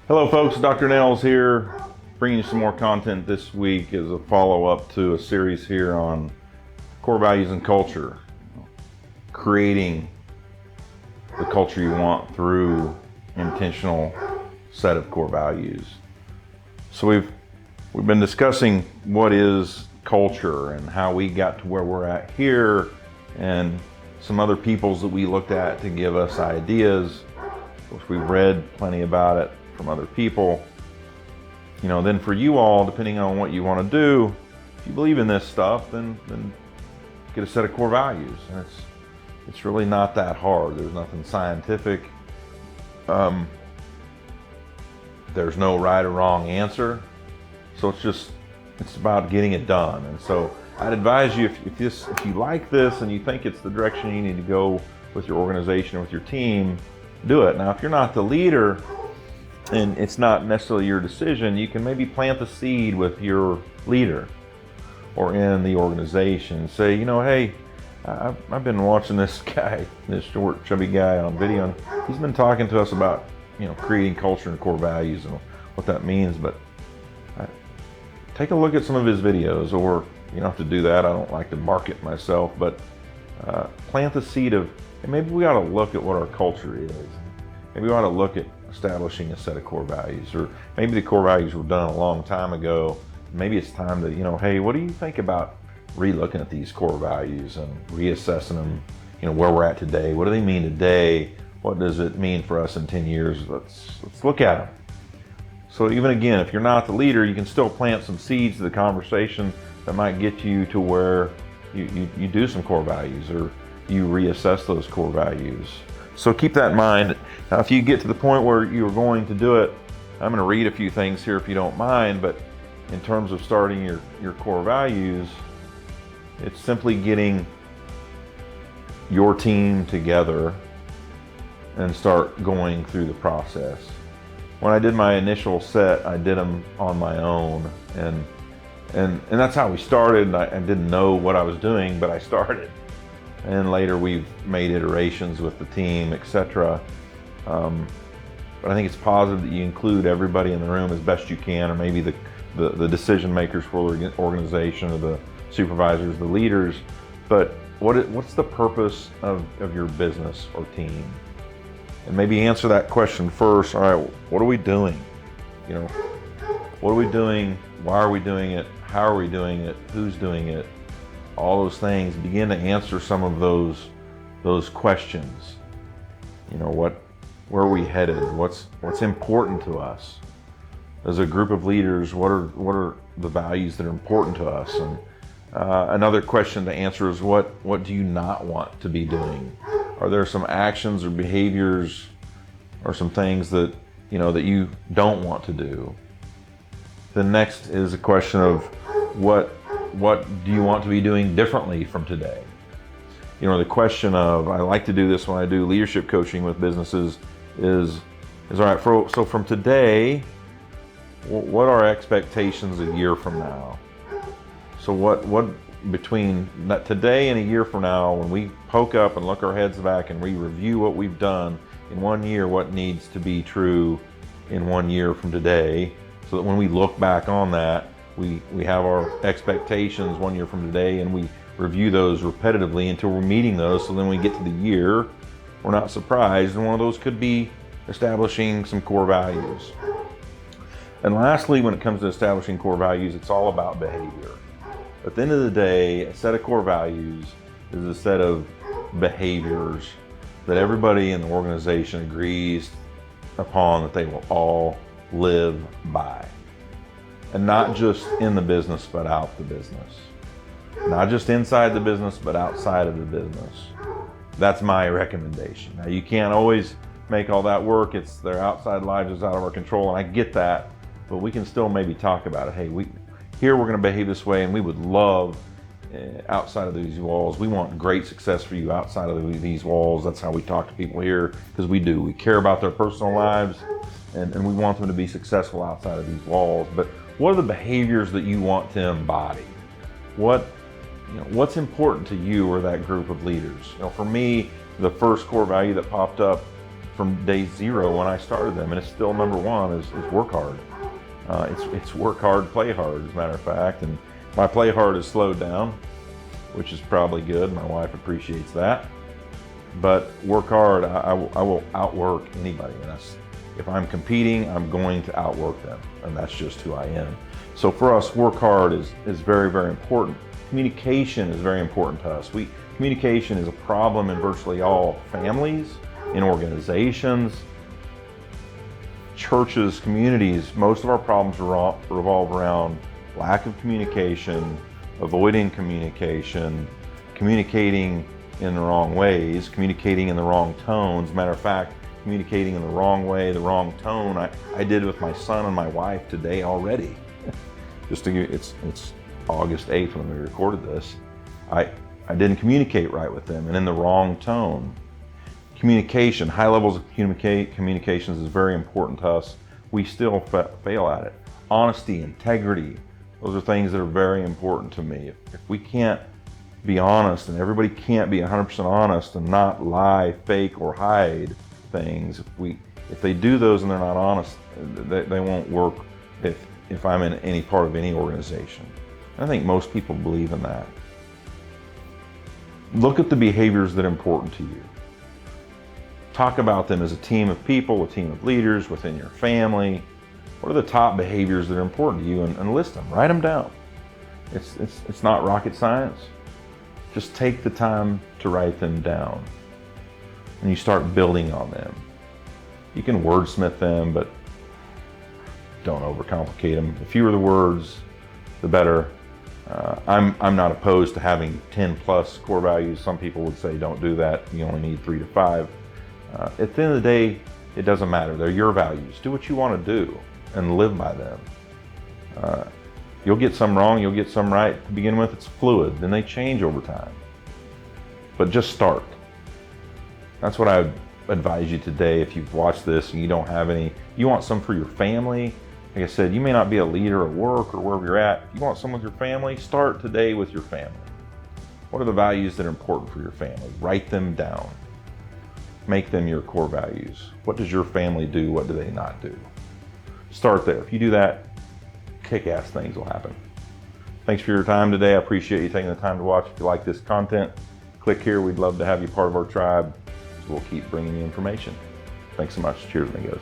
Hello folks, Dr. Nels here, bringing you some more content this week as a follow-up to a series here on core values and culture. Creating the culture you want through intentional set of core values. So we've been discussing what is culture and how we got to where we're at here, and some other peoples that we looked at to give us ideas, which we've read plenty about it from other people. Then for you all, depending on what you want to do, if you believe in this stuff, then get a set of core values. And it's really not that hard. There's nothing scientific. There's no right or wrong answer. So it's about getting it done. And so I'd advise you, if you like this and you think it's the direction you need to go with your organization or with your team, do it. Now, if you're not the leader and it's not necessarily your decision, you can maybe plant the seed with your leader or in the organization. Say, hey, I've been watching this guy, this short, chubby guy on video, and he's been talking to us about, creating culture and core values and what that means. But take a look at some of his videos, or you don't have to do that. I don't like to market myself, but plant the seed of, hey, maybe we ought to look at what our culture is. Maybe we ought to look at establishing a set of core values, or maybe the core values were done a long time ago. Maybe it's time to, hey, what do you think about re-looking at these core values and reassessing them, where we're at today? What do they mean today? What does it mean for us in 10 years? Let's look at them. So even again, if you're not the leader, you can still plant some seeds to the conversation that might get you to where you do some core values, or you reassess those core values. So keep that in mind. Now, if you get to the point where you're going to do it, I'm going to read a few things here if you don't mind, but in terms of starting your core values, it's simply getting your team together and start going through the process. When I did my initial set, I did them on my own, and that's how we started. I didn't know what I was doing, but I started. And later we've made iterations with the team, etc. But I think it's positive that you include everybody in the room as best you can, or maybe the decision makers for the organization, or the supervisors, the leaders. But what's the purpose of your business or team? And maybe answer that question first. All right, what are we doing? What are we doing? Why are we doing it? How are we doing it? Who's doing it? All those things. Begin to answer some of those questions. Where are we headed? What's important to us as a group of leaders? What are the values that are important to us? And another question to answer is, what do you not want to be doing? Are there some actions or behaviors or some things that that you don't want to do? The next is a question of what do you want to be doing differently from today? The question of, I like to do this when I do leadership coaching with businesses, is all right, so from today, what are expectations a year from now? So what between today and a year from now, when we poke up and look our heads back and we review what we've done in 1 year, what needs to be true in 1 year from today, so that when we look back on that, we have our expectations 1 year from today, and we review those repetitively until we're meeting those. So then when we get to the year, we're not surprised. And one of those could be establishing some core values. And lastly, when it comes to establishing core values, it's all about behavior. At the end of the day, a set of core values is a set of behaviors that everybody in the organization agrees upon that they will all live by. And not just in the business, but out the business. Not just inside the business, but outside of the business. That's my recommendation. Now, you can't always make all that work. Their outside lives is out of our control, and I get that, but we can still maybe talk about it. Hey, here we're going to behave this way, and we would love outside of these walls. We want great success for you outside of these walls. That's how we talk to people here, because we do. We care about their personal lives, and we want them to be successful outside of these walls. But what are the behaviors that you want to embody? What's important to you or that group of leaders? For me, the first core value that popped up from day zero when I started them, and it's still number one is work hard. It's work hard, play hard, as a matter of fact. And my play hard has slowed down, which is probably good. My wife appreciates that. But work hard, I will outwork anybody. And if I'm competing, I'm going to outwork them. And that's just who I am. So for us, work hard is very, very important. Communication is very important to us. Communication is a problem in virtually all families, in organizations, churches, communities. Most of our problems revolve around lack of communication, avoiding communication, communicating in the wrong ways, communicating in the wrong tones. Matter of fact, communicating in the wrong way, the wrong tone. I did with my son and my wife today already. Just to give you, it's August 8th when we recorded this. I didn't communicate right with them and in the wrong tone. Communication, high levels of communications is very important to us. We still fail at it. Honesty, integrity, those are things that are very important to me. If we can't be honest, and everybody can't be 100% honest and not lie, fake, or hide things, if they do those and they're not honest, they won't work if I'm in any part of any organization. I think most people believe in that. Look at the behaviors that are important to you. Talk about them as a team of people, a team of leaders within your family. What are the top behaviors that are important to you, and list them, write them down. It's not rocket science. Just take the time to write them down and you start building on them. You can wordsmith them, but don't overcomplicate them. The fewer the words, the better. I'm not opposed to having 10 plus core values. Some people would say don't do that. You only need 3 to 5. At the end of the day, it doesn't matter. They're your values. Do what you want to do and live by them. You'll get some wrong, you'll get some right. To begin with, it's fluid, then they change over time. But just start. That's what I would advise you today. If you've watched this and you don't have any, you want some for your family. Like I said, you may not be a leader at work or wherever you're at. If you want some with your family, start today with your family. What are the values that are important for your family? Write them down. Make them your core values. What does your family do? What do they not do? Start there. If you do that, kick-ass things will happen. Thanks for your time today. I appreciate you taking the time to watch. If you like this content, click here. We'd love to have you part of our tribe. We'll keep bringing you information. Thanks so much. Cheers, amigos.